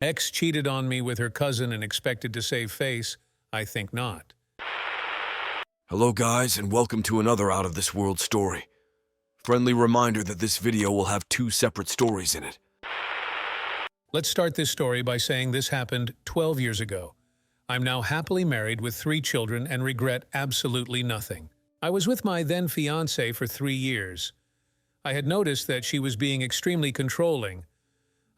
Ex cheated on me with her cousin and expected to save face? I think not. Hello guys, and welcome to another Out of This World story. Friendly reminder that this video will have two separate stories in it. Let's start this story by saying this happened 12 years ago. I'm now happily married with 3 children and regret absolutely nothing. I was with my then fiancée for 3 years. I had noticed that she was being extremely controlling.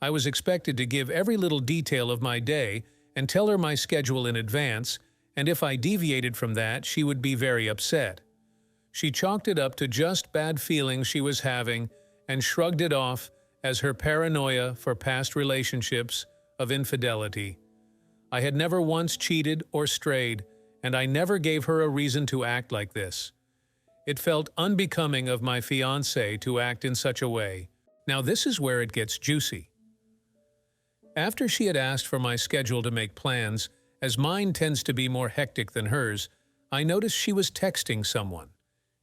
I was expected to give every little detail of my day and tell her my schedule in advance, and if I deviated from that, she would be very upset. She chalked it up to just bad feelings she was having and shrugged it off as her paranoia for past relationships of infidelity. I had never once cheated or strayed, and I never gave her a reason to act like this. It felt unbecoming of my fiancé to act in such a way. Now this is where it gets juicy. After she had asked for my schedule to make plans, as mine tends to be more hectic than hers, I noticed she was texting someone.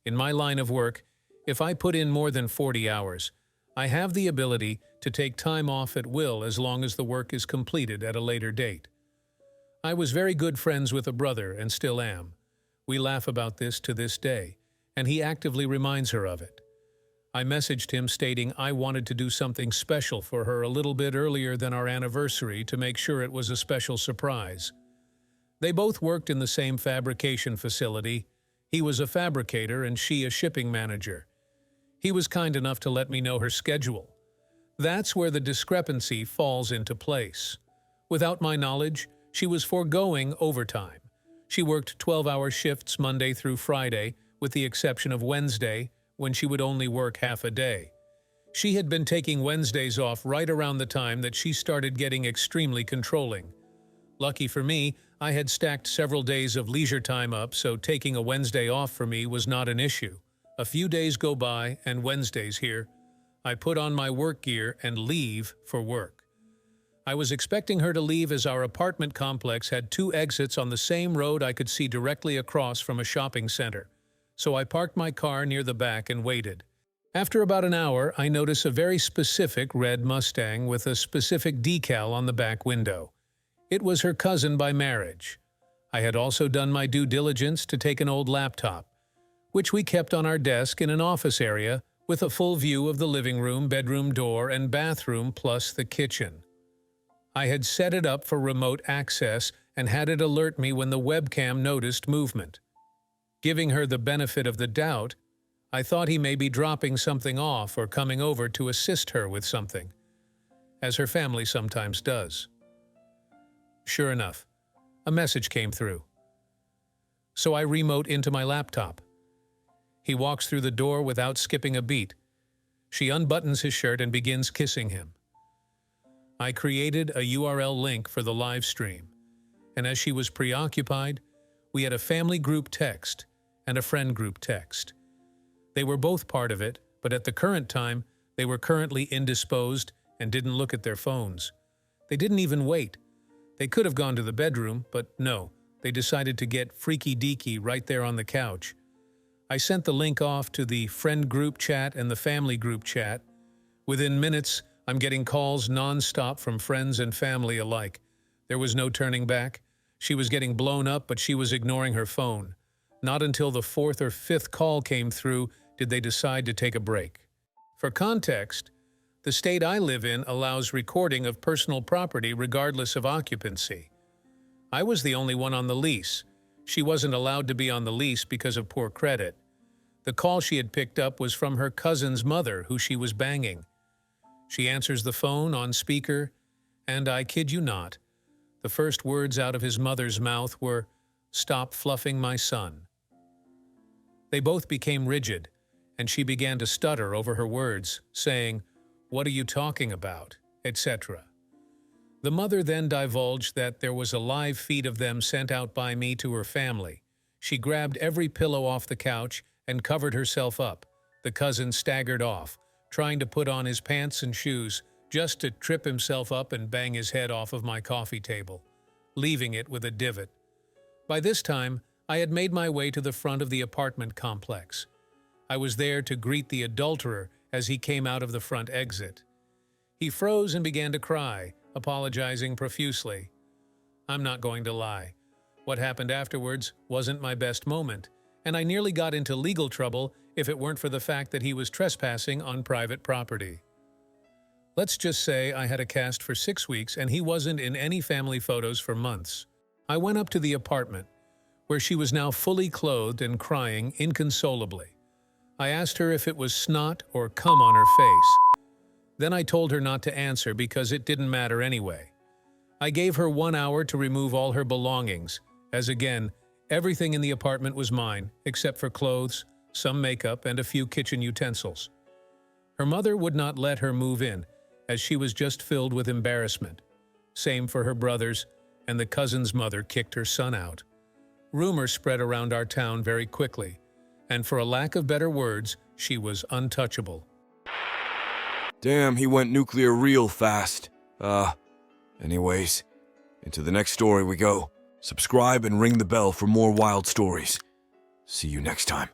In my line of work, if I put in more than 40 hours, I have the ability to take time off at will as long as the work is completed at a later date. I was very good friends with a brother and still am. We laugh about this to this day, and he actively reminds her of it. I messaged him stating I wanted to do something special for her a little bit earlier than our anniversary to make sure it was a special surprise. They both worked in the same fabrication facility. He was a fabricator and she a shipping manager. He was kind enough to let me know her schedule. That's where the discrepancy falls into place. Without my knowledge, she was foregoing overtime. She worked 12-hour shifts Monday through Friday, with the exception of Wednesday, when she would only work half a day. She had been taking Wednesdays off right around the time that she started getting extremely controlling. Lucky for me, I had stacked several days of leisure time up, so taking a Wednesday off for me was not an issue. A few days go by, and Wednesday's here. I put on my work gear and leave for work. I was expecting her to leave as our apartment complex had 2 exits on the same road I could see directly across from a shopping center. So I parked my car near the back and waited. After about an hour, I noticed a very specific red Mustang with a specific decal on the back window. It was her cousin by marriage. I had also done my due diligence to take an old laptop, which we kept on our desk in an office area with a full view of the living room, bedroom door, and bathroom plus the kitchen. I had set it up for remote access and had it alert me when the webcam noticed movement. Giving her the benefit of the doubt, I thought he may be dropping something off or coming over to assist her with something, as her family sometimes does. Sure enough, a message came through. So I remote into my laptop. He walks through the door without skipping a beat. She unbuttons his shirt and begins kissing him. I created a URL link for the live stream, and as she was preoccupied, we had a family group text and a friend group text. They were both part of it, but at the current time, they were currently indisposed and didn't look at their phones. They didn't even wait. They could have gone to the bedroom, but no, they decided to get freaky-deaky right there on the couch. I sent the link off to the friend group chat and the family group chat. Within minutes, I'm getting calls non-stop from friends and family alike. There was no turning back. She was getting blown up, but she was ignoring her phone. Not until the 4th or 5th call came through did they decide to take a break. For context, the state I live in allows recording of personal property regardless of occupancy. I was the only one on the lease. She wasn't allowed to be on the lease because of poor credit. The call she had picked up was from her cousin's mother, who she was banging. She answers the phone on speaker, and I kid you not, the first words out of his mother's mouth were, "Stop fluffing my son." They both became rigid, and she began to stutter over her words, saying, "What are you talking about?" etc. The mother then divulged that there was a live feed of them sent out by me to her family. She grabbed every pillow off the couch and covered herself up. The cousin staggered off, trying to put on his pants and shoes, just to trip himself up and bang his head off of my coffee table, leaving it with a divot. By this time, I had made my way to the front of the apartment complex. I was there to greet the adulterer as he came out of the front exit. He froze and began to cry, apologizing profusely. I'm not going to lie. What happened afterwards wasn't my best moment, and I nearly got into legal trouble if it weren't for the fact that he was trespassing on private property. Let's just say I had a cast for 6 weeks and he wasn't in any family photos for months. I went up to the apartment, where she was now fully clothed and crying inconsolably. I asked her if it was snot or cum on her face. Then I told her not to answer because it didn't matter anyway. I gave her 1 hour to remove all her belongings, as again, everything in the apartment was mine, except for clothes, some makeup, and a few kitchen utensils. Her mother would not let her move in, as she was just filled with embarrassment. Same for her brothers, and the cousin's mother kicked her son out. Rumors spread around our town very quickly, and for a lack of better words, she was untouchable. Damn, he went nuclear real fast. Anyways, into the next story we go. Subscribe and ring the bell for more wild stories. See you next time.